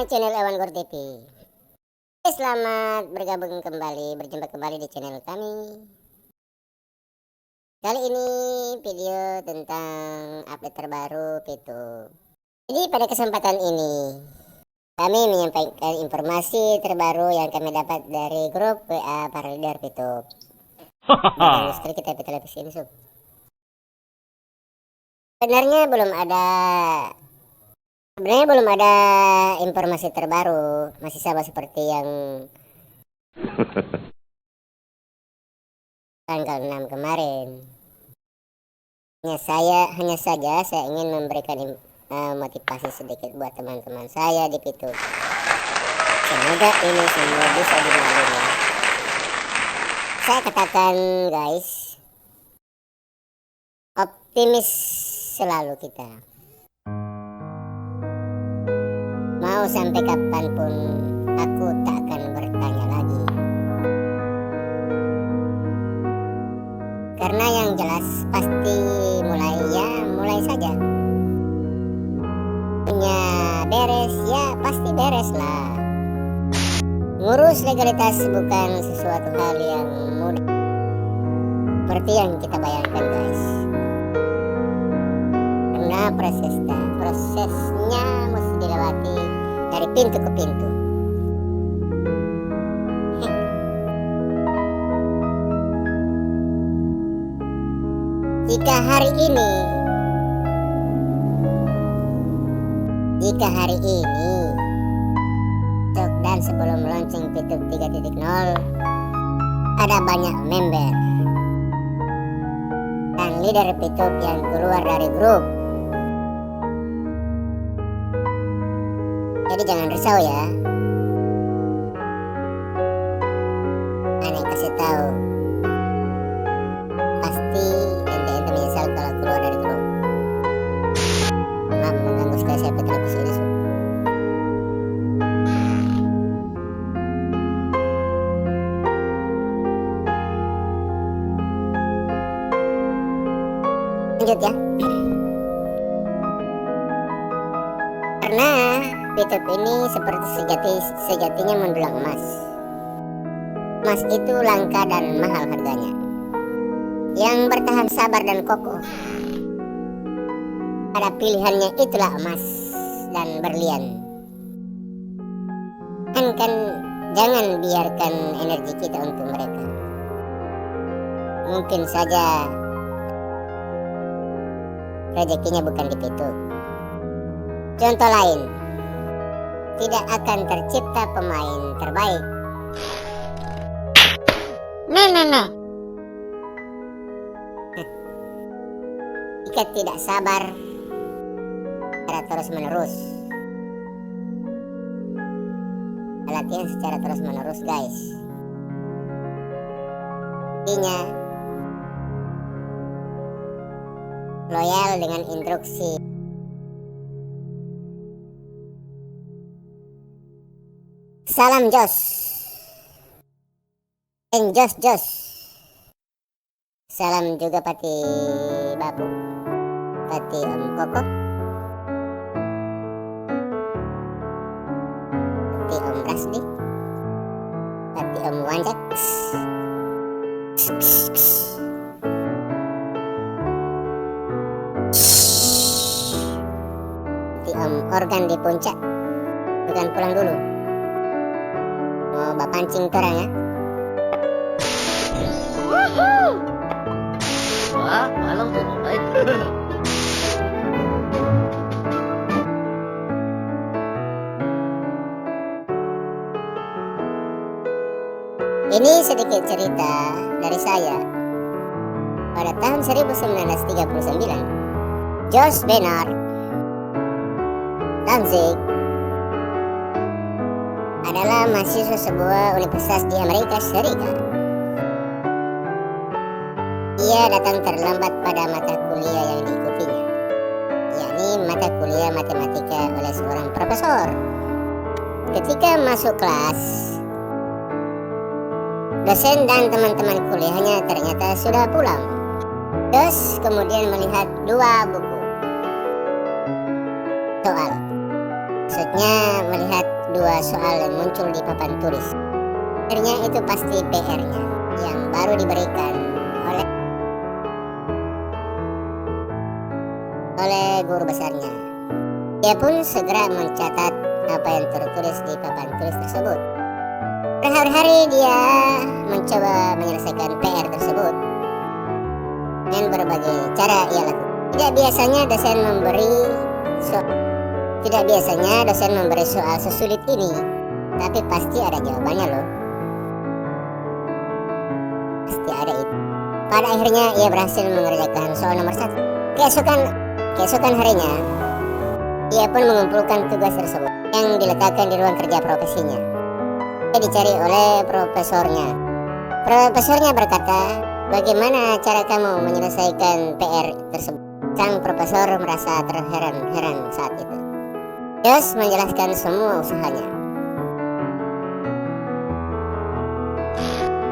channel Ewan Gor TV. Selamat berjumpa kembali di channel kami. Kali ini video tentang update terbaru Pitu. Jadi pada kesempatan ini kami menyampaikan informasi terbaru yang kami dapat dari grup WA para leader Pitu. Ganggu sekali kita televisi ini, Sob. Sebenarnya belum ada informasi terbaru, masih sama seperti yang tanggal 6 kemarin. Hanya saja saya ingin memberikan motivasi sedikit buat teman-teman saya di Pitu. Semoga ini semua bisa dilalui. Saya katakan guys, optimis selalu kita. Mau sampai kapanpun aku tak akan bertanya lagi. Karena yang jelas pasti mulai saja. Punya beres ya pasti beres lah. Ngurus legalitas bukan sesuatu hal yang mudah seperti yang kita bayangkan guys. Karena prosesnya mesti dilewati dari pintu ke pintu. Jika hari ini dan sebelum launching Pitu 3.0 ada banyak member dan leader Pitu yang keluar dari grup. Jadi jangan risau ya. Aneh kasih tahu, pasti ente menyesal kalau keluar dari grup. Maaf mengganggu sekali saya televisi ini. Lanjut ya. Karena Pitu ini seperti sejatinya mendulang emas. Emas itu langka dan mahal harganya. Yang bertahan sabar dan kokoh pada pilihannya itulah emas dan berlian. Kan jangan biarkan energi kita untuk mereka. Mungkin saja rezekinya bukan di Pitu. Contoh lain, tidak akan tercipta pemain terbaik. Nah. Jika tidak sabar secara terus menerus. Latihan secara terus menerus guys. Intinya loyal dengan instruksi. Salam Jos. Jos. Salam juga Pati Babu, Pati Om Koko, Pati Om Rasdi, Pati Om Wanjak, Pati Om Organ di puncak. Bukan pulang dulu, mau bapancing torang ya. Wah, malam tuh. Ini sedikit cerita dari saya. Pada tahun 1939, George Bernard Danzig adalah mahasiswa sebuah universitas di Amerika Serikat. Ia datang terlambat pada mata kuliah yang diikutinya, yakni mata kuliah matematika oleh seorang profesor. Ketika masuk kelas, dosen dan teman-teman kuliahnya ternyata sudah pulang. Terus kemudian melihat dua buku soal. Maksudnya melihat dua soal yang muncul di papan tulis. Akhirnya itu pasti PR-nya yang baru diberikan oleh guru besarnya. Dia pun segera mencatat apa yang tertulis di papan tulis tersebut. Berhari-hari dia mencoba menyelesaikan PR tersebut dengan berbagai cara ia lakukan. Tidak biasanya dosen memberi soal sesulit ini, tapi pasti ada jawabannya loh. Pasti ada itu. Pada akhirnya ia berhasil mengerjakan soal nomor 1. Keesokan harinya, ia pun mengumpulkan tugas tersebut yang diletakkan di ruang kerja profesinya. Ia dicari oleh profesornya. Profesornya berkata, "Bagaimana cara kamu menyelesaikan PR tersebut?" Sang profesor merasa terheran-heran saat itu. Jos menjelaskan semua usahanya.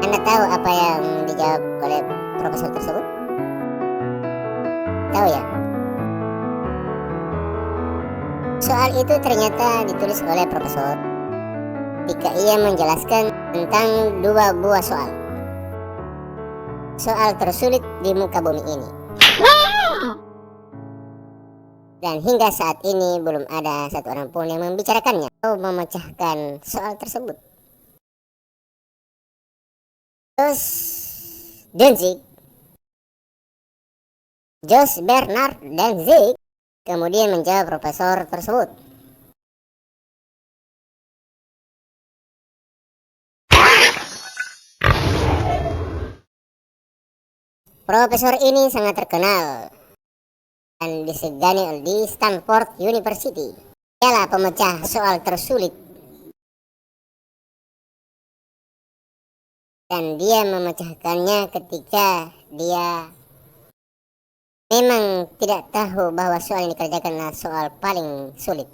Anda tahu apa yang dijawab oleh profesor tersebut? Tahu ya? Soal itu ternyata ditulis oleh profesor ketika ia menjelaskan tentang dua buah soal. Soal tersulit di muka bumi ini. Dan hingga saat ini belum ada satu orang pun yang membicarakannya atau memecahkan soal tersebut. Terus Jos Bernard Danzig kemudian menjawab profesor tersebut. Profesor ini sangat terkenal dan disegani di Stanford University. Dialah pemecah soal tersulit. Dan dia memecahkannya ketika dia memang tidak tahu bahwa soal yang dikerjakan adalah soal paling sulit.